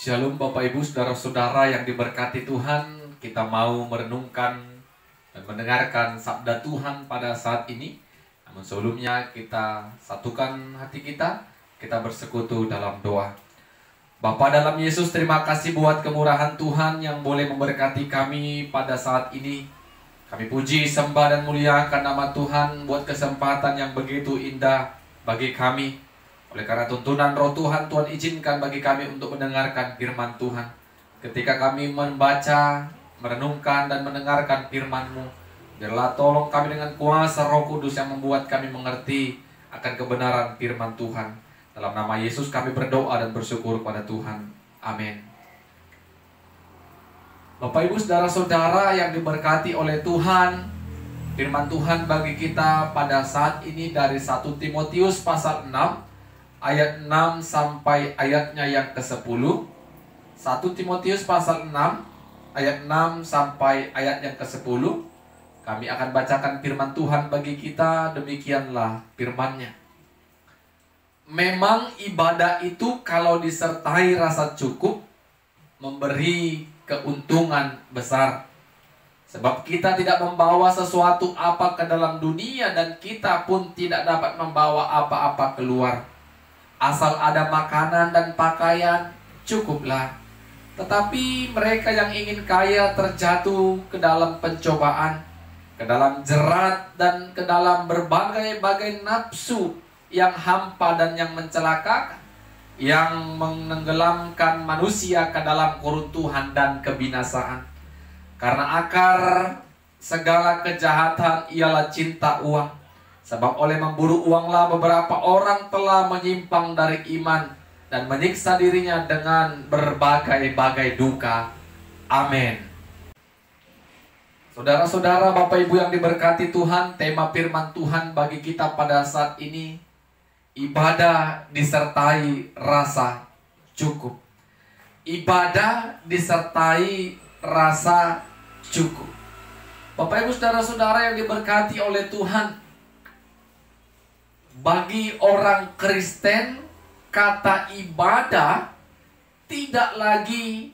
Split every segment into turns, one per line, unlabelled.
Shalom Bapak Ibu Saudara-saudara yang diberkati Tuhan. Kita mau merenungkan dan mendengarkan sabda Tuhan pada saat ini. Namun sebelumnya kita satukan hati kita bersekutu dalam doa. Bapa dalam Yesus, terima kasih buat kemurahan Tuhan yang boleh memberkati kami pada saat ini. Kami puji, sembah dan muliakan nama Tuhan buat kesempatan yang begitu indah bagi kami. Oleh karena tuntunan Roh Tuhan, Tuhan izinkan bagi kami untuk mendengarkan firman Tuhan. Ketika kami membaca, merenungkan dan mendengarkan firman-Mu, biarlah tolong kami dengan kuasa Roh Kudus yang membuat kami mengerti akan kebenaran firman Tuhan. Dalam nama Yesus kami berdoa dan bersyukur pada Tuhan. Amin. Bapak Ibu Saudara-saudara yang diberkati oleh Tuhan, firman Tuhan bagi kita pada saat ini dari 1 Timotius pasal 6 ayat 6 sampai ayatnya yang ke-10. 1 Timotius pasal 6 ayat 6 sampai ayat yang ke-10. Kami akan bacakan firman Tuhan bagi kita. Demikianlah firman-Nya. Memang ibadah itu kalau disertai rasa cukup memberi keuntungan besar. Sebab kita tidak membawa sesuatu apa ke dalam dunia dan kita pun tidak dapat membawa apa-apa keluar. Asal ada makanan dan pakaian, cukuplah. Tetapi mereka yang ingin kaya terjatuh ke dalam pencobaan, ke dalam jerat dan ke dalam berbagai-bagai nafsu yang hampa dan yang mencelakakan, yang menenggelamkan manusia ke dalam keruntuhan dan kebinasaan. Karena akar segala kejahatan ialah cinta uang. Sebab oleh memburu uanglah beberapa orang telah menyimpang dari iman dan menyiksa dirinya dengan berbagai-bagai duka. Amin. Saudara-saudara, Bapak Ibu yang diberkati Tuhan, tema firman Tuhan bagi kita pada saat ini, ibadah disertai rasa cukup. Ibadah disertai rasa cukup. Bapak Ibu saudara-saudara yang diberkati oleh Tuhan, bagi orang Kristen, kata ibadah tidak lagi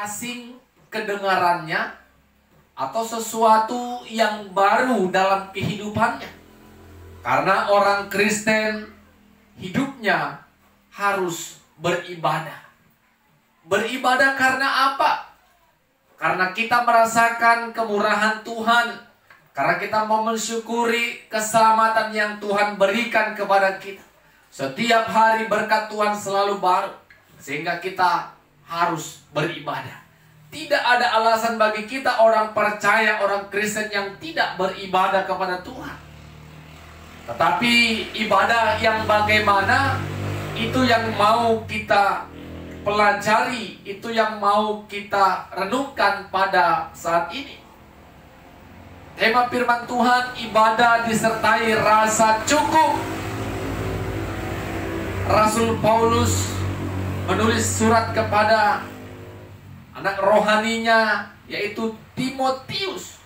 asing kedengarannya atau sesuatu yang baru dalam kehidupannya. Karena orang Kristen hidupnya harus beribadah. Beribadah karena apa? Karena kita merasakan kemurahan Tuhan. Karena kita mau mensyukuri keselamatan yang Tuhan berikan kepada kita. Setiap hari berkat Tuhan selalu baru. Sehingga kita harus beribadah. Tidak ada alasan bagi kita orang percaya, orang Kristen yang tidak beribadah kepada Tuhan. Tetapi ibadah yang bagaimana, itu yang mau kita pelajari, itu yang mau kita renungkan pada saat ini. Tema firman Tuhan, ibadah disertai rasa cukup. Rasul Paulus menulis surat kepada anak rohaninya, yaitu Timotius,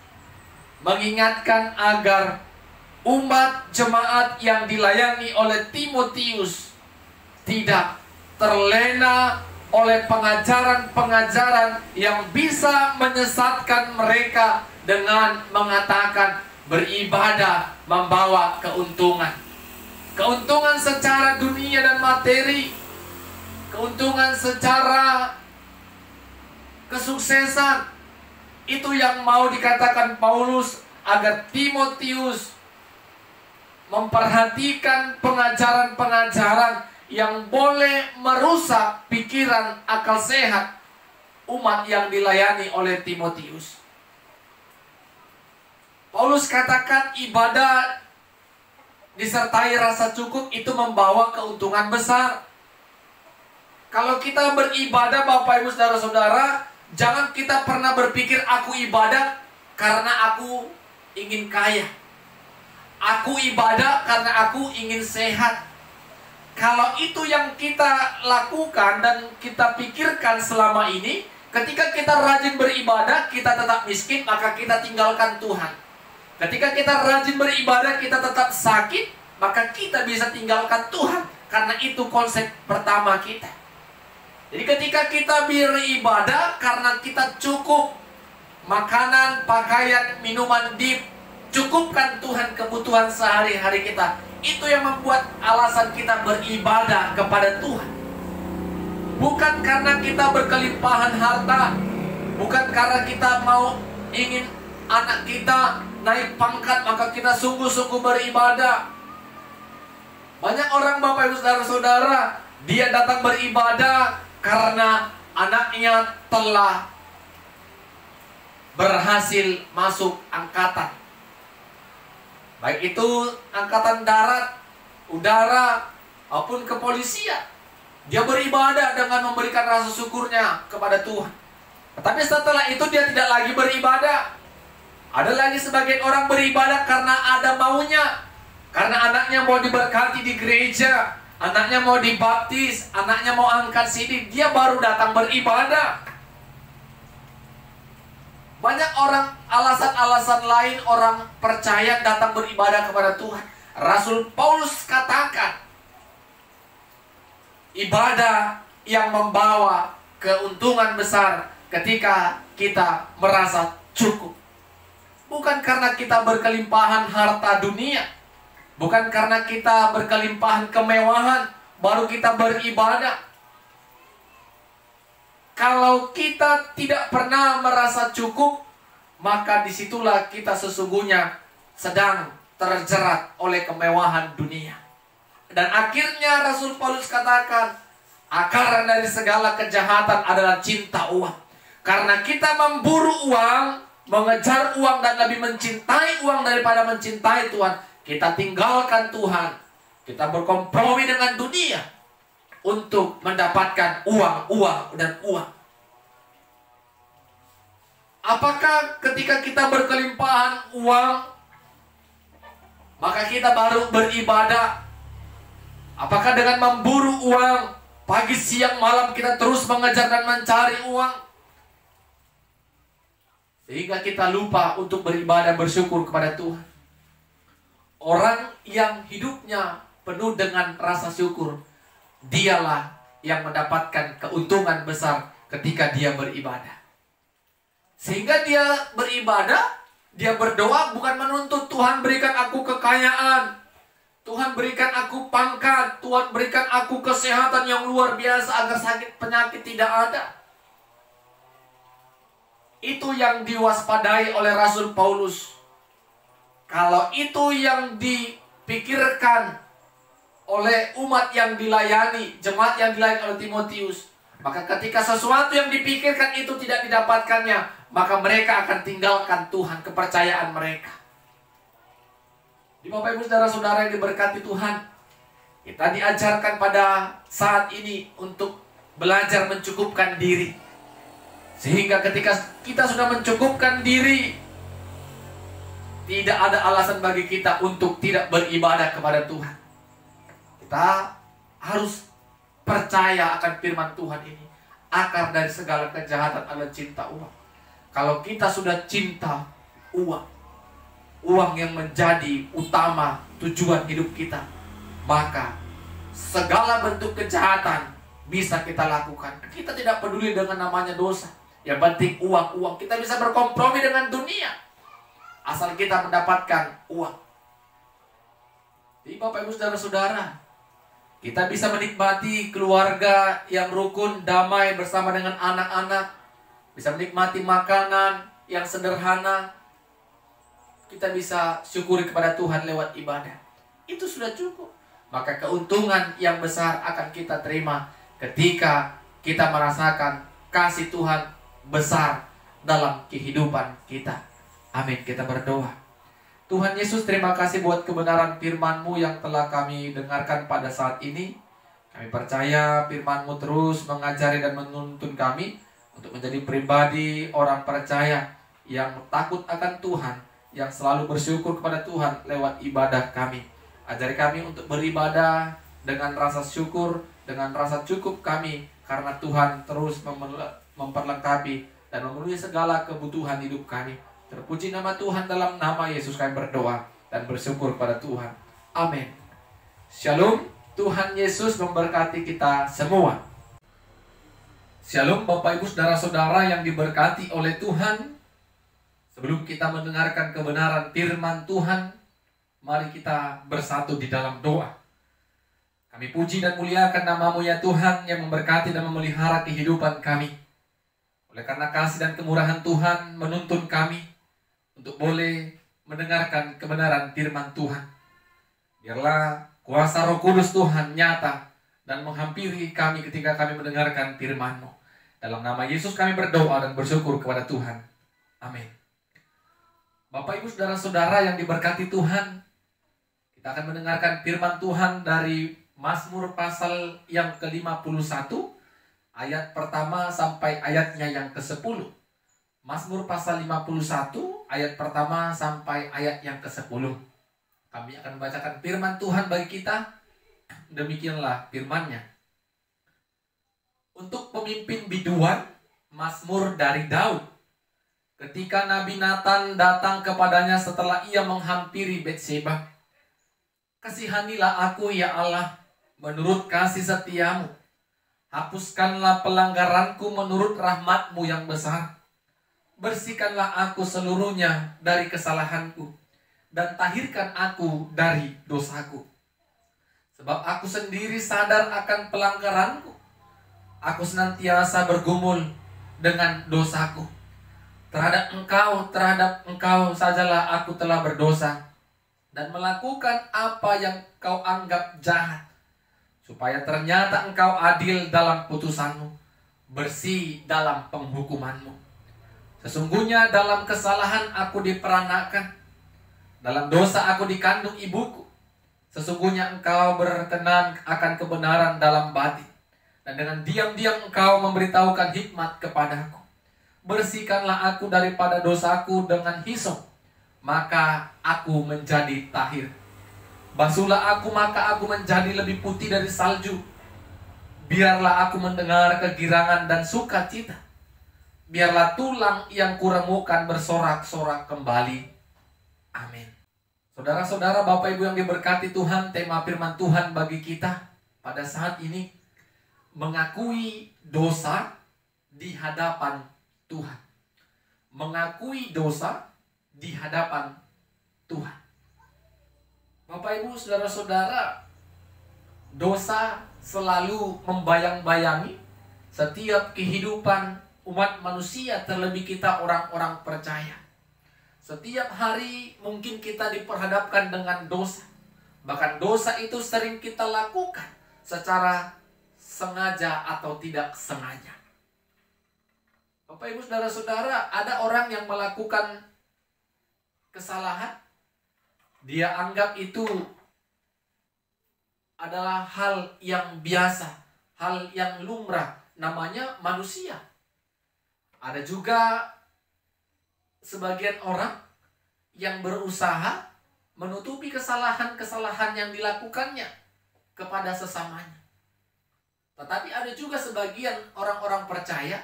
mengingatkan agar umat jemaat yang dilayani oleh Timotius tidak terlena oleh pengajaran-pengajaran yang bisa menyesatkan mereka dengan mengatakan beribadah membawa keuntungan. Keuntungan secara dunia dan materi, keuntungan secara kesuksesan. Itu yang mau dikatakan Paulus agar Timotius memperhatikan pengajaran-pengajaran yang boleh merusak pikiran akal sehat umat yang dilayani oleh Timotius. Paulus katakan ibadah disertai rasa cukup itu membawa keuntungan besar. Kalau kita beribadah, Bapak Ibu saudara-saudara, jangan kita pernah berpikir aku ibadah karena aku ingin kaya. Aku ibadah karena aku ingin sehat. Kalau itu yang kita lakukan dan kita pikirkan selama ini, ketika kita rajin beribadah, kita tetap miskin, maka kita tinggalkan Tuhan. Ketika kita rajin beribadah, kita tetap sakit, maka kita bisa tinggalkan Tuhan. Karena itu konsep pertama kita. Jadi ketika kita beribadah karena kita cukup makanan, pakaian, minuman, dicukupkan Tuhan kebutuhan sehari-hari kita, itu yang membuat alasan kita beribadah kepada Tuhan. Bukan karena kita berkelimpahan harta, bukan karena kita ingin anak kita naik pangkat maka kita sungguh-sungguh beribadah. Banyak orang, Bapak Ibu Saudara-saudara, dia datang beribadah karena anaknya telah berhasil masuk angkatan. Baik itu angkatan darat, udara, maupun kepolisian. Dia beribadah dengan memberikan rasa syukurnya kepada Tuhan. Tetapi setelah itu dia tidak lagi beribadah. Ada lagi sebagian orang beribadah karena ada maunya. Karena anaknya mau diberkati di gereja, anaknya mau dibaptis, anaknya mau angkat sini, dia baru datang beribadah. Banyak orang, alasan-alasan lain orang percaya datang beribadah kepada Tuhan. Rasul Paulus katakan, ibadah yang membawa keuntungan besar ketika kita merasa cukup. Bukan karena kita berkelimpahan harta dunia, bukan karena kita berkelimpahan kemewahan baru kita beribadah. Kalau kita tidak pernah merasa cukup, maka disitulah kita sesungguhnya sedang terjerat oleh kemewahan dunia. Dan akhirnya Rasul Paulus katakan, akar dari segala kejahatan adalah cinta uang. Karena kita memburu uang, mengejar uang dan lebih mencintai uang daripada mencintai Tuhan, kita tinggalkan Tuhan. Kita berkompromi dengan dunia untuk mendapatkan uang, dan uang. Apakah ketika kita berkelimpahan uang, maka kita baru beribadah? Apakah dengan memburu uang, pagi, siang, malam kita terus mengejar dan mencari uang, sehingga kita lupa untuk beribadah bersyukur kepada Tuhan? Orang yang hidupnya penuh dengan rasa syukur, dialah yang mendapatkan keuntungan besar ketika dia beribadah. Sehingga dia beribadah, dia berdoa bukan menuntut Tuhan berikan aku kekayaan, Tuhan berikan aku pangkat, Tuhan berikan aku kesehatan yang luar biasa agar sakit penyakit tidak ada. Itu yang diwaspadai oleh Rasul Paulus. Kalau itu yang dipikirkan oleh umat yang dilayani, jemaat yang dilayani oleh Timotius, maka ketika sesuatu yang dipikirkan itu tidak didapatkannya, maka mereka akan tinggalkan Tuhan, kepercayaan mereka. Di Bapak Ibu Saudara-saudara yang diberkati Tuhan, kita diajarkan pada saat ini untuk belajar mencukupkan diri. Sehingga ketika kita sudah mencukupkan diri, tidak ada alasan bagi kita untuk tidak beribadah kepada Tuhan. Kita harus percaya akan firman Tuhan ini. Akar dari segala kejahatan adalah cinta uang. Kalau kita sudah cinta uang, uang yang menjadi utama tujuan hidup kita, maka segala bentuk kejahatan bisa kita lakukan. Kita tidak peduli dengan namanya dosa. Yang penting uang. Kita bisa berkompromi dengan dunia, asal kita mendapatkan uang. Jadi Bapak Ibu Saudara-saudara, kita bisa menikmati keluarga yang rukun, damai bersama dengan anak-anak. Bisa menikmati makanan yang sederhana. Kita bisa syukuri kepada Tuhan lewat ibadah. Itu sudah cukup. Maka keuntungan yang besar akan kita terima ketika kita merasakan kasih Tuhan besar dalam kehidupan kita. Amin. Kita berdoa. Tuhan Yesus, terima kasih buat kebenaran firman-Mu yang telah kami dengarkan pada saat ini. Kami percaya firman-Mu terus mengajari dan menuntun kami untuk menjadi pribadi orang percaya yang takut akan Tuhan, yang selalu bersyukur kepada Tuhan lewat ibadah kami. Ajari kami untuk beribadah dengan rasa syukur, dengan rasa cukup kami, karena Tuhan terus memperlengkapi dan memenuhi segala kebutuhan hidup kami. Terpuji nama Tuhan, dalam nama Yesus kami berdoa dan bersyukur kepada Tuhan. Amin. Shalom. Tuhan Yesus memberkati kita semua. Shalom Bapak Ibu Saudara-saudara yang diberkati oleh Tuhan. Sebelum kita mendengarkan kebenaran firman Tuhan, mari kita bersatu di dalam doa. Kami puji dan muliakan nama-Mu ya Tuhan yang memberkati dan memelihara kehidupan kami. Oleh karena kasih dan kemurahan Tuhan menuntun kami untuk boleh mendengarkan kebenaran firman Tuhan. Biarlah kuasa Roh Kudus Tuhan nyata dan menghampiri kami ketika kami mendengarkan firman-Mu. Dalam nama Yesus kami berdoa dan bersyukur kepada Tuhan. Amin. Bapak Ibu Saudara-saudara yang diberkati Tuhan, kita akan mendengarkan firman Tuhan dari Mazmur pasal yang ke-51, ayat pertama sampai ayatnya yang ke-10. Mazmur pasal 51, ayat pertama sampai ayat yang ke-10. Kami akan membacakan firman Tuhan bagi kita. Demikianlah firman-Nya. Untuk pemimpin biduan, Mazmur dari Daud. Ketika Nabi Nathan datang kepadanya setelah ia menghampiri Betseba. Kasihanilah aku ya Allah, menurut kasih setia-Mu. Hapuskanlah pelanggaranku menurut rahmat-Mu yang besar. Bersihkanlah aku seluruhnya dari kesalahanku, dan tahirkan aku dari dosaku. Sebab aku sendiri sadar akan pelanggaranku. Aku senantiasa bergumul dengan dosaku. Terhadap engkau sajalah aku telah berdosa, dan melakukan apa yang kau anggap jahat. Supaya ternyata engkau adil dalam putusanmu, bersih dalam penghukumanmu. Sesungguhnya dalam kesalahan aku diperanakan, dalam dosa aku dikandung ibuku. Sesungguhnya engkau berkenan akan kebenaran dalam batin, dan dengan diam-diam engkau memberitahukan hikmat kepadaku. Bersihkanlah aku daripada dosaku dengan hisop, maka aku menjadi tahir. Basuhlah aku, maka aku menjadi lebih putih dari salju. Biarlah aku mendengar kegirangan dan sukacita. Biarlah tulang yang kuremukkan bersorak-sorak kembali. Amin. Saudara-saudara, Bapak Ibu yang diberkati Tuhan, tema firman Tuhan bagi kita pada saat ini, mengakui dosa di hadapan Tuhan. Mengakui dosa di hadapan Tuhan. Bapak Ibu Saudara-saudara, dosa selalu membayang-bayangi setiap kehidupan umat manusia, terlebih kita orang-orang percaya. Setiap hari mungkin kita diperhadapkan dengan dosa. Bahkan dosa itu sering kita lakukan secara sengaja atau tidak sengaja. Bapak Ibu Saudara-saudara, ada orang yang melakukan kesalahan. Dia anggap itu adalah hal yang biasa, hal yang lumrah, namanya manusia. Ada juga sebagian orang yang berusaha menutupi kesalahan-kesalahan yang dilakukannya kepada sesamanya. Tetapi ada juga sebagian orang-orang percaya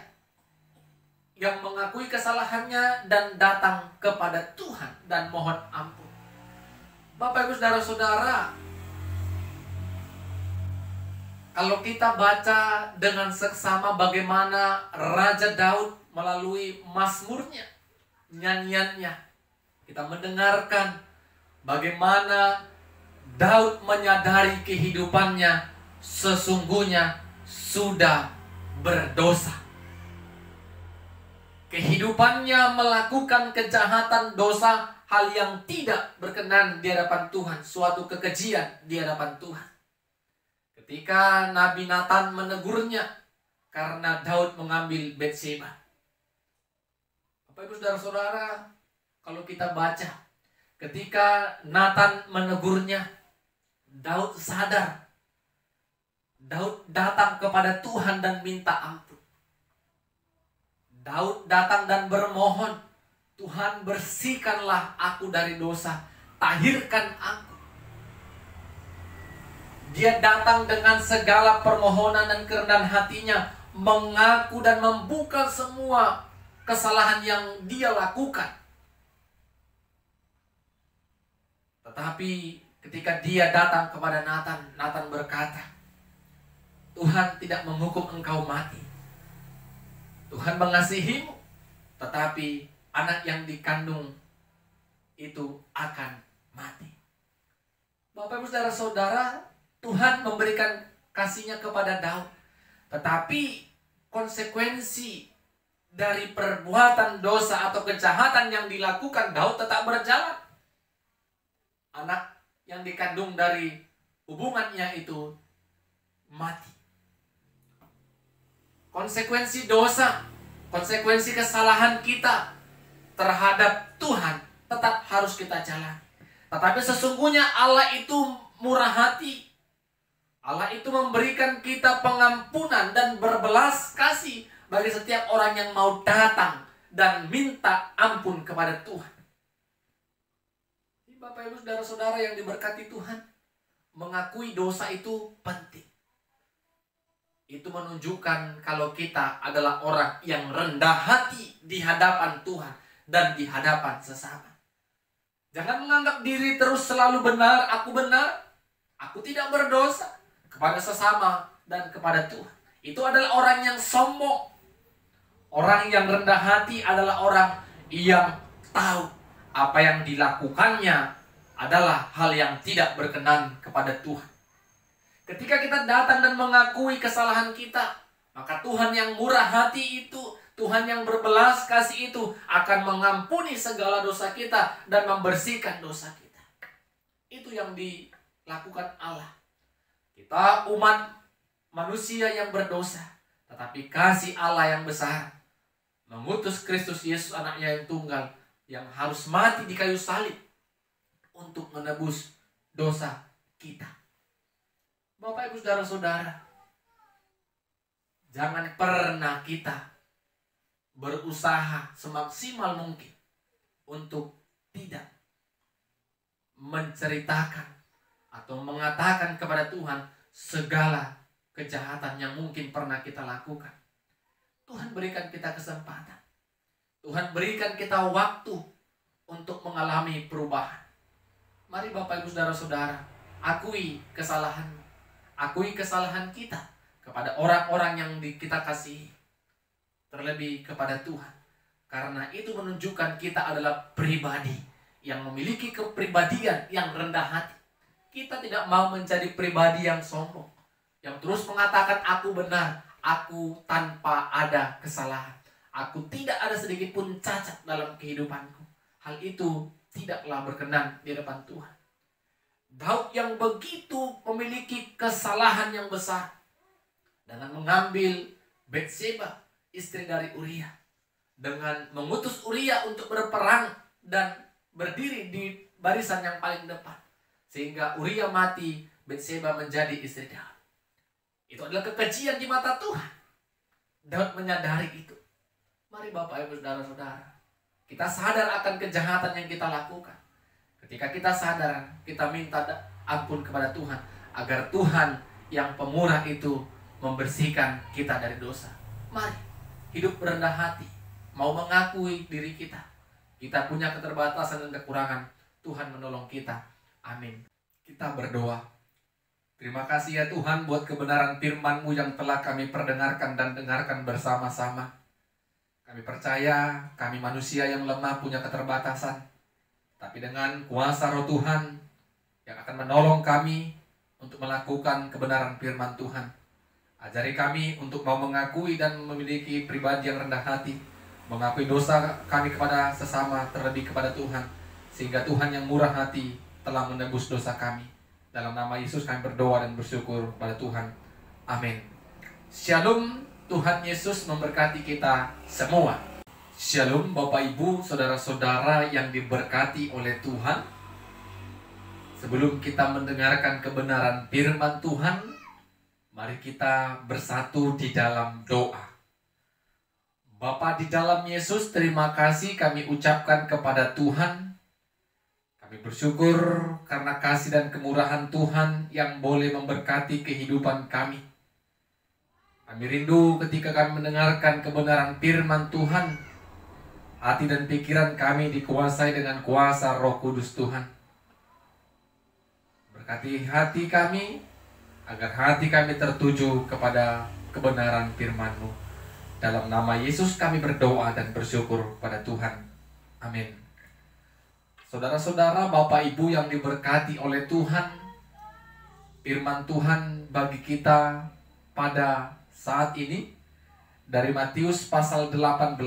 yang mengakui kesalahannya dan datang kepada Tuhan dan mohon ampun. Bapak Ibu Saudara-saudara, kalau kita baca dengan seksama bagaimana Raja Daud melalui mazmurnya, nyanyiannya, kita mendengarkan bagaimana Daud menyadari kehidupannya sesungguhnya sudah berdosa. Kehidupannya melakukan kejahatan, dosa, hal yang tidak berkenan di hadapan Tuhan, suatu kekejian di hadapan Tuhan. Ketika Nabi Nathan menegurnya karena Daud mengambil Betseba. Bapak Ibu Saudara-saudara, kalau kita baca, ketika Nathan menegurnya, Daud sadar. Daud datang kepada Tuhan dan minta ampun. Daud datang dan bermohon, Tuhan bersihkanlah aku dari dosa, tahirkan aku. Dia datang dengan segala permohonan dan kerendahan hatinya, mengaku dan membuka semua kesalahan yang dia lakukan. Tetapi ketika dia datang kepada Nathan, Nathan berkata, Tuhan tidak menghukum engkau mati, Tuhan mengasihimu, tetapi anak yang dikandung itu akan mati. Bapak Ibu Saudara-saudara, Tuhan memberikan kasih-Nya kepada Daud, tetapi konsekuensi dari perbuatan dosa atau kejahatan yang dilakukan Daud tetap berjalan. Anak yang dikandung dari hubungannya itu mati. Konsekuensi dosa, konsekuensi kesalahan kita terhadap Tuhan tetap harus kita jalani. Tetapi sesungguhnya Allah itu murah hati. Allah itu memberikan kita pengampunan dan berbelas kasih bagi setiap orang yang mau datang dan minta ampun kepada Tuhan. Bapak Ibu Saudara-saudara yang diberkati Tuhan, mengakui dosa itu penting. Itu menunjukkan kalau kita adalah orang yang rendah hati di hadapan Tuhan dan di hadapan sesama. Jangan menganggap diri terus selalu benar, aku tidak berdosa kepada sesama dan kepada Tuhan. Itu adalah orang yang sombong. Orang yang rendah hati adalah orang yang tahu apa yang dilakukannya adalah hal yang tidak berkenan kepada Tuhan. Ketika kita datang dan mengakui kesalahan kita, maka Tuhan yang murah hati itu, Tuhan yang berbelas kasih itu akan mengampuni segala dosa kita dan membersihkan dosa kita. Itu yang dilakukan Allah. Kita umat manusia yang berdosa, tetapi kasih Allah yang besar mengutus Kristus Yesus anaknya yang tunggal, yang harus mati di kayu salib untuk menebus dosa kita. Bapak Ibu Saudara-saudara, jangan pernah kita berusaha semaksimal mungkin untuk tidak menceritakan atau mengatakan kepada Tuhan segala kejahatan yang mungkin pernah kita lakukan. Tuhan berikan kita kesempatan. Tuhan berikan kita waktu untuk mengalami perubahan. Mari Bapak Ibu Saudara-saudara, akui kesalahanmu. Akui kesalahan kita kepada orang-orang yang kita kasihi. Terlebih kepada Tuhan. Karena itu menunjukkan kita adalah pribadi yang memiliki kepribadian yang rendah hati. Kita tidak mau menjadi pribadi yang sombong, yang terus mengatakan aku benar, aku tanpa ada kesalahan. Aku tidak ada sedikit pun cacat dalam kehidupanku. Hal itu tidaklah berkenan di depan Tuhan. Daud yang begitu memiliki kesalahan yang besar dengan mengambil Batseba, istri dari Uria, dengan mengutus Uria untuk berperang dan berdiri di barisan yang paling depan, sehingga Uria mati, Batseba menjadi istri Daud. Itu adalah kekejian di mata Tuhan. Daud menyadari itu. Mari Bapak Ibu Saudara-saudara, kita sadar akan kejahatan yang kita lakukan. Ketika kita sadar, kita minta ampun kepada Tuhan, agar Tuhan yang pemurah itu membersihkan kita dari dosa. Mari hidup berendah hati, mau mengakui diri kita. Kita punya keterbatasan dan kekurangan. Tuhan menolong kita. Amin. Kita berdoa. Terima kasih ya Tuhan buat kebenaran firman-Mu yang telah kami perdengarkan dan dengarkan bersama-sama. Kami percaya kami manusia yang lemah punya keterbatasan. Tapi dengan kuasa Roh Tuhan yang akan menolong kami untuk melakukan kebenaran firman Tuhan. Ajari kami untuk mau mengakui dan memiliki pribadi yang rendah hati. Mengakui dosa kami kepada sesama, terlebih kepada Tuhan. Sehingga Tuhan yang murah hati telah menebus dosa kami. Dalam nama Yesus kami berdoa dan bersyukur pada Tuhan. Amin. Shalom, Tuhan Yesus memberkati kita semua. Shalom Bapak Ibu, Saudara-saudara yang diberkati oleh Tuhan. Sebelum kita mendengarkan kebenaran firman Tuhan, mari kita bersatu di dalam doa. Bapa di dalam Yesus, terima kasih kami ucapkan kepada Tuhan. Kami bersyukur karena kasih dan kemurahan Tuhan yang boleh memberkati kehidupan kami. Kami rindu ketika kami mendengarkan kebenaran firman Tuhan, hati dan pikiran kami dikuasai dengan kuasa Roh Kudus Tuhan. Berkati hati kami, agar hati kami tertuju kepada kebenaran firman-Mu. Dalam nama Yesus kami berdoa dan bersyukur pada Tuhan. Amin. Saudara-saudara, Bapak Ibu yang diberkati oleh Tuhan, firman Tuhan bagi kita pada saat ini dari Matius pasal 18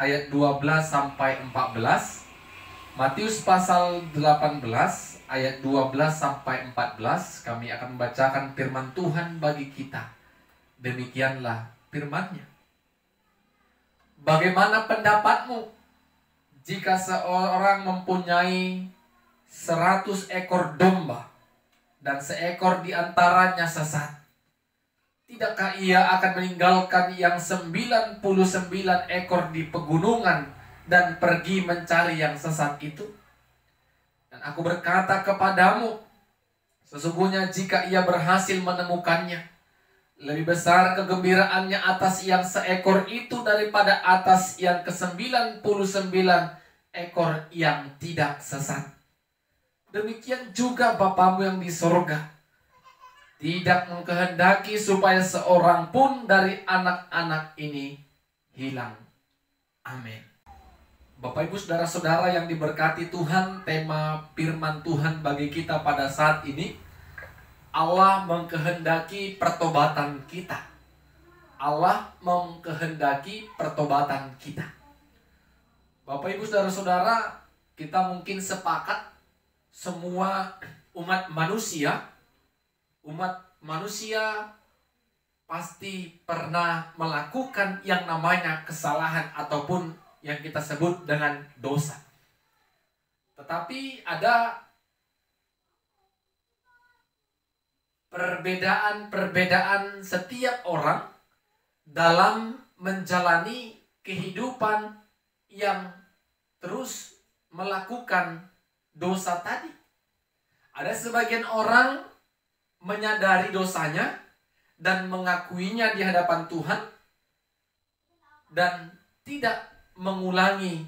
ayat 12 sampai 14. Matius pasal 18 ayat 12 sampai 14 kami akan membacakan firman Tuhan bagi kita. Demikianlah firman-Nya. Bagaimana pendapatmu jika seorang mempunyai 100 ekor domba dan seekor di antaranya sesat? Tidakkah ia akan meninggalkan yang 99 ekor di pegunungan dan pergi mencari yang sesat itu? Dan aku berkata kepadamu, sesungguhnya jika ia berhasil menemukannya, lebih besar kegembiraannya atas yang seekor itu daripada atas yang ke-99 ekor yang tidak sesat. Demikian juga Bapamu yang di sorga tidak mengkehendaki supaya seorang pun dari anak-anak ini hilang. Amin. Bapak Ibu saudara-saudara yang diberkati Tuhan, tema firman Tuhan bagi kita pada saat ini, Allah mengkehendaki pertobatan kita. Allah mengkehendaki pertobatan kita. Bapak Ibu saudara-saudara, kita mungkin sepakat semua umat manusia pasti pernah melakukan yang namanya kesalahan ataupun yang kita sebut dengan dosa. Tetapi ada perbedaan setiap orang dalam menjalani kehidupan yang terus melakukan dosa tadi. Ada sebagian orang menyadari dosanya dan mengakuinya di hadapan Tuhan dan tidak mengulangi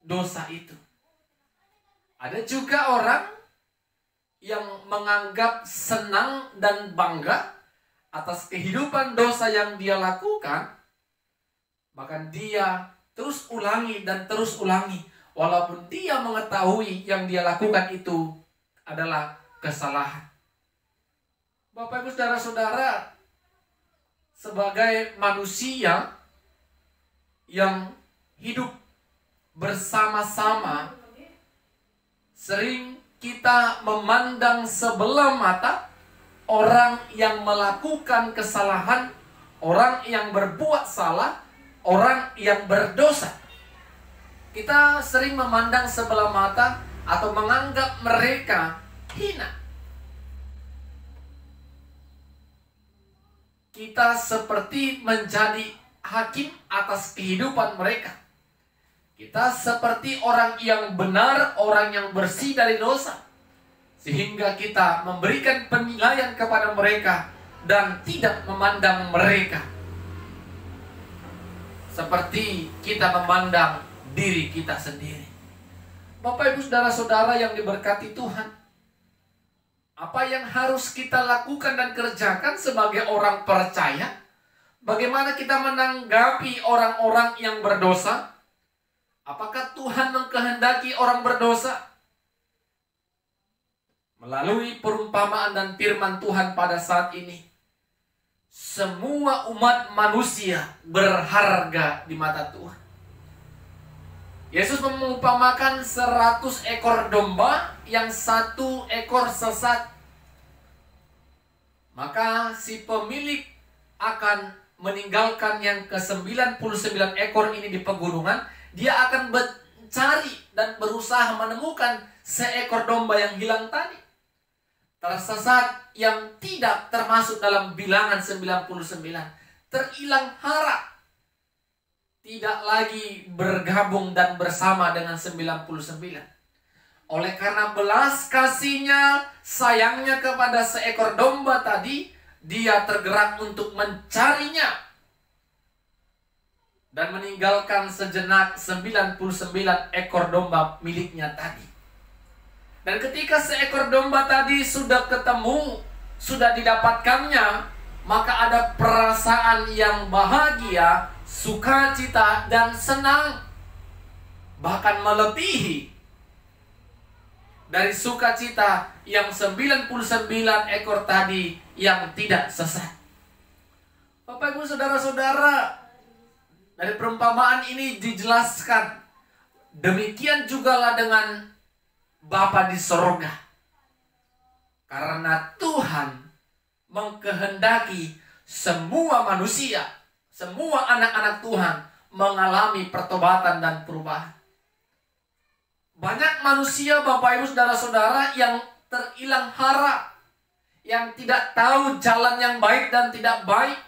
dosa itu. Ada juga orang yang menganggap senang dan bangga atas kehidupan dosa yang dia lakukan, bahkan dia terus ulangi dan terus ulangi, walaupun dia mengetahui yang dia lakukan itu adalah kesalahan. Bapak Ibu saudara-saudara, sebagai manusia yang hidup bersama-sama, sering kita memandang sebelah mata orang yang melakukan kesalahan, orang yang berbuat salah, orang yang berdosa. Kita sering memandang sebelah mata atau menganggap mereka hina. Kita seperti menjadi hakim atas kehidupan mereka. Kita seperti orang yang benar, orang yang bersih dari dosa. Sehingga kita memberikan penilaian kepada mereka dan tidak memandang mereka seperti kita memandang diri kita sendiri. Bapak Ibu saudara-saudara yang diberkati Tuhan, apa yang harus kita lakukan dan kerjakan sebagai orang percaya? Bagaimana kita menanggapi orang-orang yang berdosa? Apakah Tuhan mengkehendaki orang berdosa? Melalui perumpamaan dan firman Tuhan pada saat ini, semua umat manusia berharga di mata Tuhan. Yesus mengumpamakan 100 ekor domba yang 1 ekor sesat. Maka si pemilik akan meninggalkan yang ke-99 ekor ini di pegunungan. Dia akan mencari dan berusaha menemukan seekor domba yang hilang tadi. Tersesat yang tidak termasuk dalam bilangan 99. Terhilang harap. Tidak lagi bergabung dan bersama dengan 99. Oleh karena belas kasihnya, sayangnya kepada seekor domba tadi, dia tergerak untuk mencarinya dan meninggalkan sejenak 99 ekor domba miliknya tadi. Dan ketika seekor domba tadi sudah ketemu, sudah didapatkannya, maka ada perasaan yang bahagia, sukacita, dan senang. Bahkan melebihi dari sukacita yang 99 ekor tadi yang tidak sesat. Bapak Ibu Saudara-saudara, dari perumpamaan ini dijelaskan, demikian jugalah dengan Bapa di sorga. Karena Tuhan mengkehendaki semua manusia, semua anak-anak Tuhan mengalami pertobatan dan perubahan. Banyak manusia, Bapak Ibu Saudara-saudara, yang terhilang hara, yang tidak tahu jalan yang baik dan tidak baik.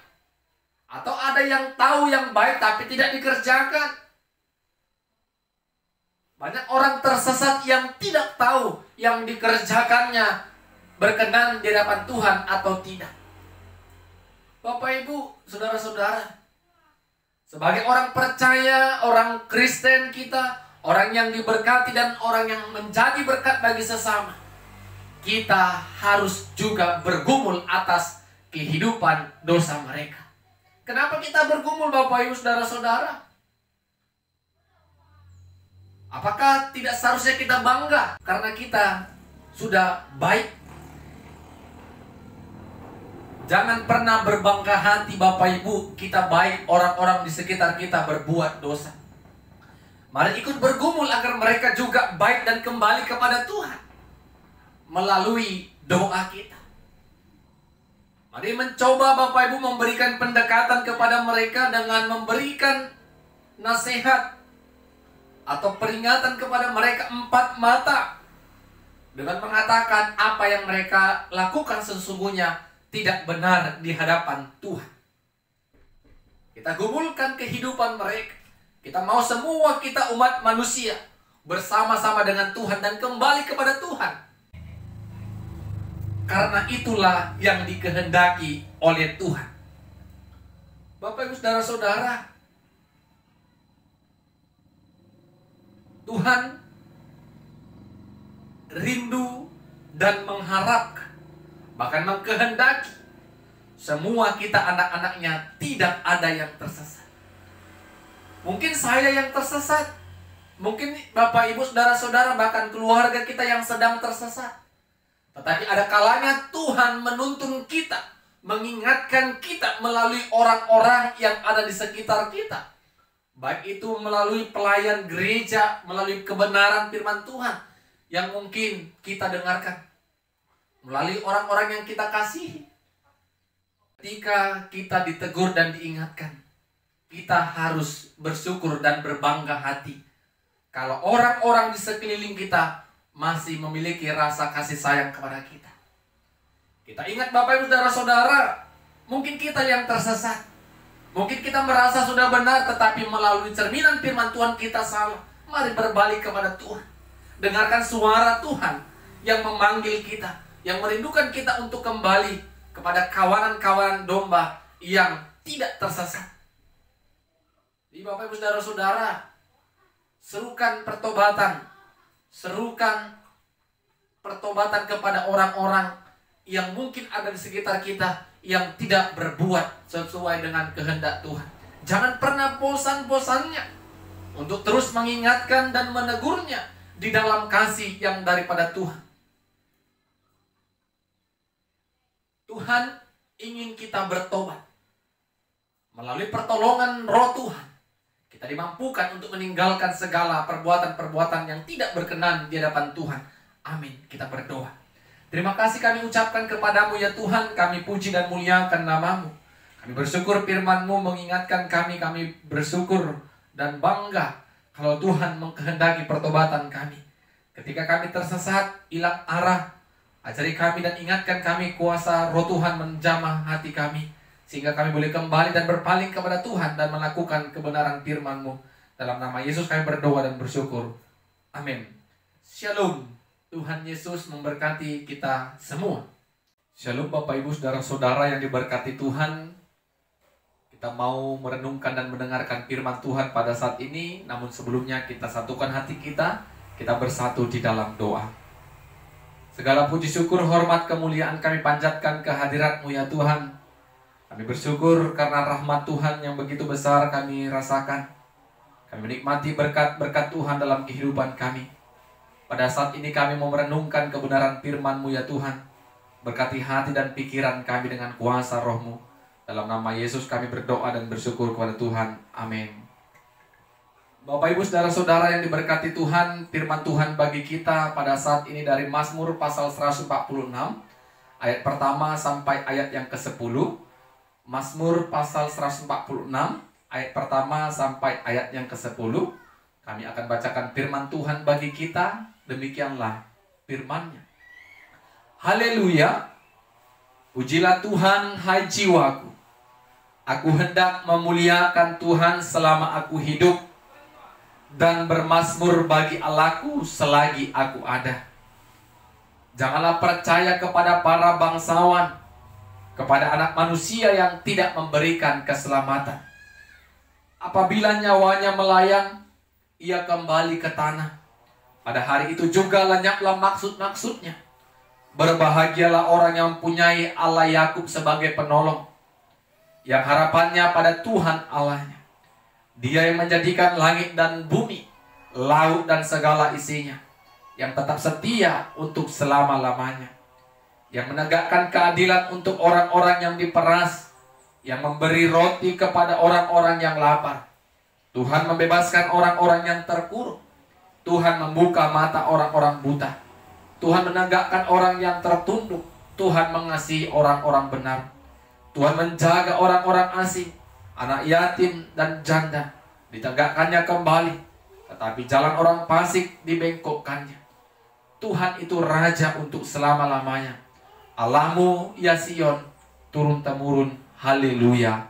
Atau ada yang tahu yang baik tapi tidak dikerjakan. Banyak orang tersesat yang tidak tahu yang dikerjakannya berkenan di hadapan Tuhan atau tidak. Bapak Ibu Saudara-saudara, sebagai orang percaya, orang Kristen kita, orang yang diberkati dan orang yang menjadi berkat bagi sesama, kita harus juga bergumul atas kehidupan dosa mereka. Kenapa kita bergumul, Bapak Ibu Saudara-saudara? Apakah tidak seharusnya kita bangga karena kita sudah baik? Jangan pernah berbangga hati, Bapak Ibu, kita baik, orang-orang di sekitar kita berbuat dosa. Mari ikut bergumul agar mereka juga baik dan kembali kepada Tuhan melalui doa kita. Mari mencoba, Bapak Ibu, memberikan pendekatan kepada mereka dengan memberikan nasihat atau peringatan kepada mereka 4 mata, dengan mengatakan apa yang mereka lakukan sesungguhnya tidak benar di hadapan Tuhan. Kita gumulkan kehidupan mereka. Kita mau semua kita umat manusia bersama-sama dengan Tuhan dan kembali kepada Tuhan. Karena itulah yang dikehendaki oleh Tuhan. Bapak Ibu Saudara-saudara, Tuhan rindu dan mengharapkan, bahkan mengkehendaki semua kita anak-anaknya tidak ada yang tersesat. Mungkin saya yang tersesat, mungkin Bapak Ibu Saudara-saudara bahkan keluarga kita yang sedang tersesat. Tetapi ada kalanya Tuhan menuntun kita, mengingatkan kita melalui orang-orang yang ada di sekitar kita. Baik itu melalui pelayan gereja, melalui kebenaran firman Tuhan yang mungkin kita dengarkan, melalui orang-orang yang kita kasihi. Ketika kita ditegur dan diingatkan, kita harus bersyukur dan berbangga hati kalau orang-orang di sekeliling kita masih memiliki rasa kasih sayang kepada kita. Kita ingat, Bapak Ibu Saudara-saudara, mungkin kita yang tersesat, mungkin kita merasa sudah benar, tetapi melalui cerminan firman Tuhan kita salah. Mari berbalik kepada Tuhan, dengarkan suara Tuhan yang memanggil kita, yang merindukan kita untuk kembali kepada kawanan-kawanan domba yang tidak tersesat. Jadi Bapak Ibu Saudara-saudara, serukan pertobatan, serukan pertobatan kepada orang-orang yang mungkin ada di sekitar kita yang tidak berbuat sesuai dengan kehendak Tuhan. Jangan pernah bosan-bosannya untuk terus mengingatkan dan menegurnya di dalam kasih yang daripada Tuhan. Tuhan ingin kita bertobat. Melalui pertolongan Roh Tuhan, kita dimampukan untuk meninggalkan segala perbuatan-perbuatan yang tidak berkenan di hadapan Tuhan. Amin. Kita berdoa. Terima kasih kami ucapkan kepadamu ya Tuhan. Kami puji dan muliakan namamu. Kami bersyukur firman-Mu mengingatkan kami. Kami bersyukur dan bangga kalau Tuhan mengkehendaki pertobatan kami. Ketika kami tersesat, hilang arah, ajari kami dan ingatkan kami kuasa Roh Tuhan menjamah hati kami, sehingga kami boleh kembali dan berpaling kepada Tuhan dan melakukan kebenaran firman-Mu. Dalam nama Yesus kami berdoa dan bersyukur. Amin. Shalom. Tuhan Yesus memberkati kita semua. Shalom Bapak Ibu Saudara-saudara yang diberkati Tuhan. Kita mau merenungkan dan mendengarkan firman Tuhan pada saat ini. Namun sebelumnya kita satukan hati kita. Kita bersatu di dalam doa. Segala puji syukur, hormat, kemuliaan kami panjatkan kehadirat-Mu ya Tuhan. Kami bersyukur karena rahmat Tuhan yang begitu besar kami rasakan. Kami menikmati berkat-berkat Tuhan dalam kehidupan kami. Pada saat ini kami mau merenungkan kebenaran firman-Mu ya Tuhan. Berkati hati dan pikiran kami dengan kuasa Roh-Mu. Dalam nama Yesus kami berdoa dan bersyukur kepada Tuhan. Amin. Bapak Ibu saudara-saudara yang diberkati Tuhan, firman Tuhan bagi kita pada saat ini dari Mazmur pasal 146, ayat pertama sampai ayat yang ke-10. Mazmur pasal 146, ayat pertama sampai ayat yang ke-10. Kami akan bacakan firman Tuhan bagi kita. Demikianlah firman-Nya. Haleluya. Pujilah Tuhan, hai jiwaku. Aku hendak memuliakan Tuhan selama aku hidup, dan bermazmur bagi Allahku selagi aku ada. Janganlah percaya kepada para bangsawan, kepada anak manusia yang tidak memberikan keselamatan. Apabila nyawanya melayang, ia kembali ke tanah. Pada hari itu juga lenyaplah maksud-maksudnya. Berbahagialah orang yang mempunyai Allah Yakub sebagai penolong, yang harapannya pada Tuhan Allahnya. Dia yang menjadikan langit dan bumi, laut dan segala isinya, yang tetap setia untuk selama-lamanya, yang menegakkan keadilan untuk orang-orang yang diperas, yang memberi roti kepada orang-orang yang lapar. Tuhan membebaskan orang-orang yang terkurung. Tuhan membuka mata orang-orang buta. Tuhan menegakkan orang yang tertunduk. Tuhan mengasihi orang-orang benar. Tuhan menjaga orang-orang asing, anak yatim dan janda. Ditegakkannya kembali, tetapi jalan orang fasik dibengkokkannya. Tuhan itu Raja untuk selama-lamanya. Allahmu ya Sion, turun-temurun. Haleluya.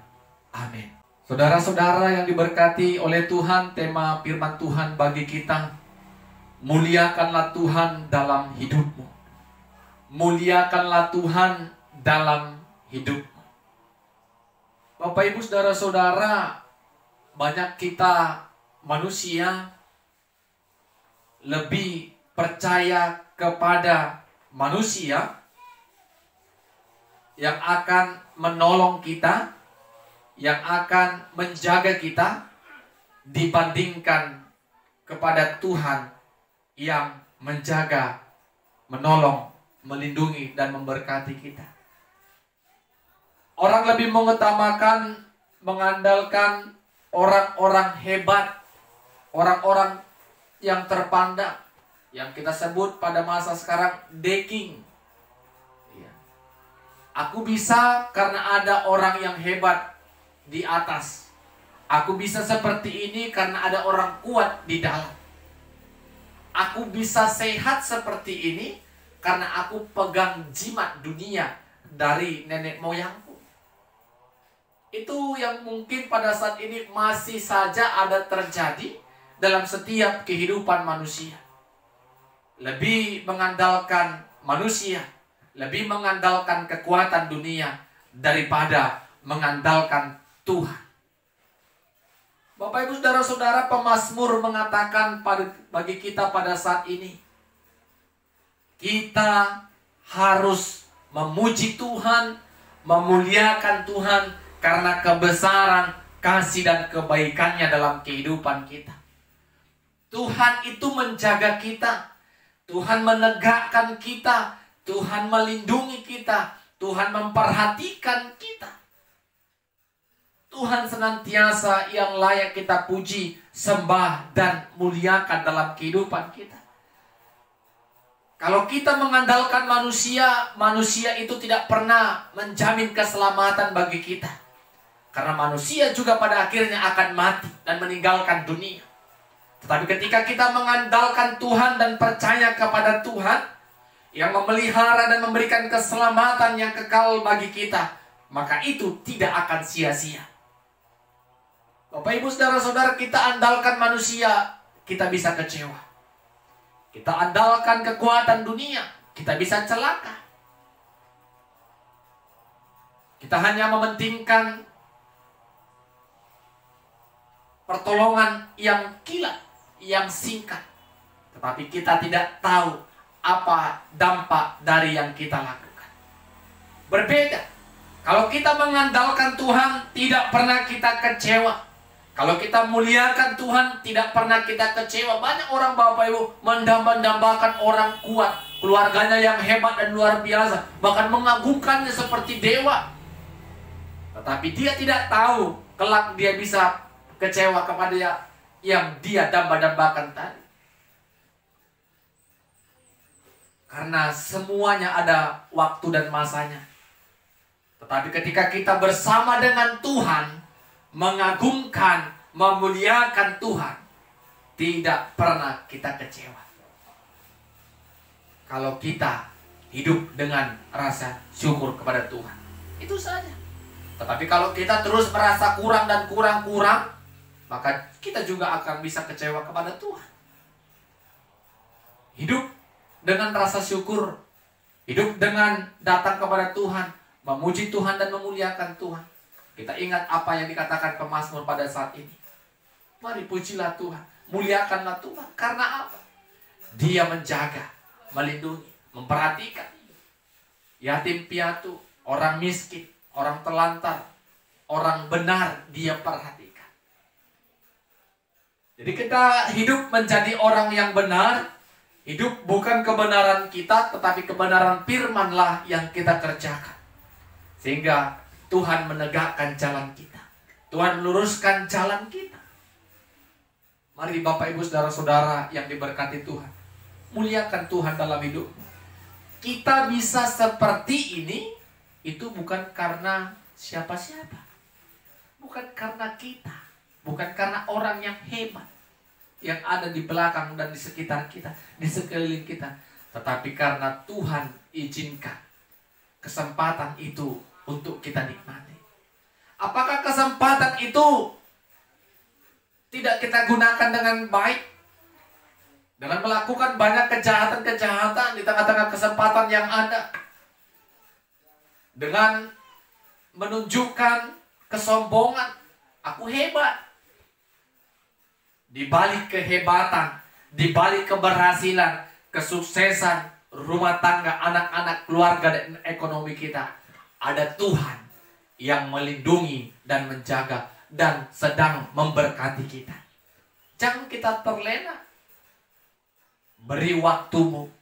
Amin. Saudara-saudara yang diberkati oleh Tuhan, tema firman Tuhan bagi kita, muliakanlah Tuhan dalam hidupmu. Muliakanlah Tuhan dalam hidupmu. Bapak Ibu saudara-saudara, banyak kita manusia lebih percaya kepada manusia yang akan menolong kita, yang akan menjaga kita, dibandingkan kepada Tuhan yang menjaga, menolong, melindungi, dan memberkati kita. Orang lebih mengutamakan, mengandalkan orang-orang hebat, orang-orang yang terpandang, yang kita sebut pada masa sekarang the-king. Aku bisa karena ada orang yang hebat di atas. Aku bisa seperti ini karena ada orang kuat di dalam. Aku bisa sehat seperti ini karena aku pegang jimat dunia dari nenek moyangku. Itu yang mungkin pada saat ini masih saja ada terjadi dalam setiap kehidupan manusia. Lebih mengandalkan manusia, lebih mengandalkan kekuatan dunia daripada mengandalkan Tuhan. Bapak Ibu saudara-saudara, pemazmur mengatakan bagi kita pada saat ini, kita harus memuji Tuhan, memuliakan Tuhan karena kebesaran, kasih dan kebaikannya dalam kehidupan kita. Tuhan itu menjaga kita, Tuhan menegakkan kita, Tuhan melindungi kita, Tuhan memperhatikan kita. Tuhan senantiasa yang layak kita puji, sembah, dan muliakan dalam kehidupan kita. Kalau kita mengandalkan manusia, manusia itu tidak pernah menjamin keselamatan bagi kita. Karena manusia juga pada akhirnya akan mati dan meninggalkan dunia. Tetapi ketika kita mengandalkan Tuhan dan percaya kepada Tuhan yang memelihara dan memberikan keselamatan yang kekal bagi kita, maka itu tidak akan sia-sia. Bapak Ibu saudara-saudara, kita andalkan manusia, kita bisa kecewa. Kita andalkan kekuatan dunia, kita bisa celaka. Kita hanya mementingkan pertolongan yang kilat, yang singkat. Tetapi kita tidak tahu apa dampak dari yang kita lakukan. Berbeda Kalau kita mengandalkan Tuhan, tidak pernah kita kecewa. Kalau kita muliakan Tuhan, tidak pernah kita kecewa. Banyak orang Bapak Ibu mendambakan orang kuat, keluarganya yang hebat dan luar biasa, bahkan mengagungkannya seperti dewa. Tetapi dia tidak tahu kelak dia bisa kecewa kepada yang dia damba-dambakan tadi. Karena semuanya ada waktu dan masanya. Tetapi ketika kita bersama dengan Tuhan, mengagungkan, memuliakan Tuhan, tidak pernah kita kecewa. Kalau kita hidup dengan rasa syukur kepada Tuhan, itu saja. Tetapi kalau kita terus merasa kurang dan kurang, maka kita juga akan bisa kecewa kepada Tuhan. Hidup dengan rasa syukur, hidup dengan datang kepada Tuhan, memuji Tuhan dan memuliakan Tuhan. Kita ingat apa yang dikatakan pemazmur pada saat ini. Mari pujilah Tuhan, muliakanlah Tuhan. Karena apa? Dia menjaga, melindungi, memperhatikan yatim piatu, orang miskin, orang telantar, orang benar, dia perhatikan. Jadi kita hidup menjadi orang yang benar. Hidup bukan kebenaran kita, tetapi kebenaran firman-lah yang kita kerjakan. Sehingga Tuhan menegakkan jalan kita. Tuhan meluruskan jalan kita. Mari Bapak Ibu Saudara-saudara yang diberkati Tuhan, muliakan Tuhan dalam hidup. Kita bisa seperti ini, itu bukan karena siapa-siapa. Bukan karena kita. Bukan karena orang yang hebat yang ada di belakang dan di sekitar kita, di sekeliling kita. Tetapi karena Tuhan izinkan kesempatan itu untuk kita nikmati. Apakah kesempatan itu tidak kita gunakan dengan baik? Dengan melakukan banyak kejahatan-kejahatan di tengah-tengah kesempatan yang ada. Dengan menunjukkan kesombongan, aku hebat. Di balik kehebatan, di balik keberhasilan, kesuksesan, rumah tangga, anak-anak, keluarga, dan ekonomi kita, ada Tuhan yang melindungi dan menjaga dan sedang memberkati kita. Jangan kita terlena. Beri waktumu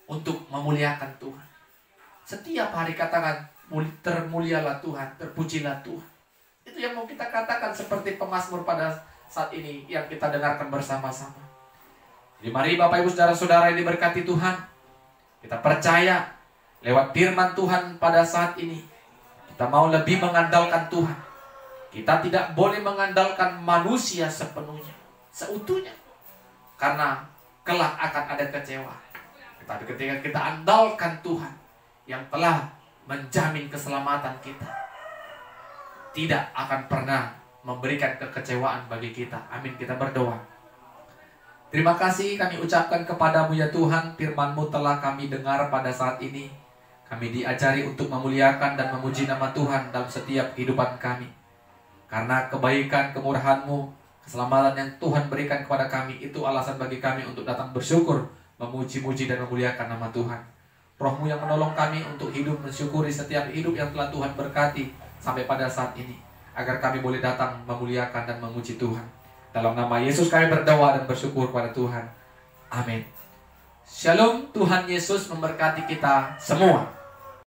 untuk memuliakan Tuhan. Setiap hari katakan, termulialah Tuhan, terpujilah Tuhan. Itu yang mau kita katakan seperti pemazmur pada saat ini yang kita dengarkan bersama-sama. Jadi mari Bapak Ibu Saudara-saudara yang diberkati Tuhan, kita percaya lewat firman Tuhan pada saat ini, kita mau lebih mengandalkan Tuhan. Kita tidak boleh mengandalkan manusia sepenuhnya, seutuhnya, karena kelak akan ada kecewa. Tetapi ketika kita andalkan Tuhan yang telah menjamin keselamatan kita, tidak akan pernah memberikan kekecewaan bagi kita. Amin, kita berdoa. Terima kasih kami ucapkan kepadamu ya Tuhan, firman-Mu telah kami dengar pada saat ini. Kami diajari untuk memuliakan dan memuji nama Tuhan dalam setiap kehidupan kami. Karena kebaikan, kemurahan-Mu, keselamatan yang Tuhan berikan kepada kami, itu alasan bagi kami untuk datang bersyukur, memuji-muji dan memuliakan nama Tuhan. Roh-Mu yang menolong kami untuk hidup mensyukuri setiap hidup yang telah Tuhan berkati sampai pada saat ini, agar kami boleh datang memuliakan dan memuji Tuhan. Dalam nama Yesus kami berdoa dan bersyukur kepada Tuhan. Amin. Shalom, Tuhan Yesus memberkati kita semua.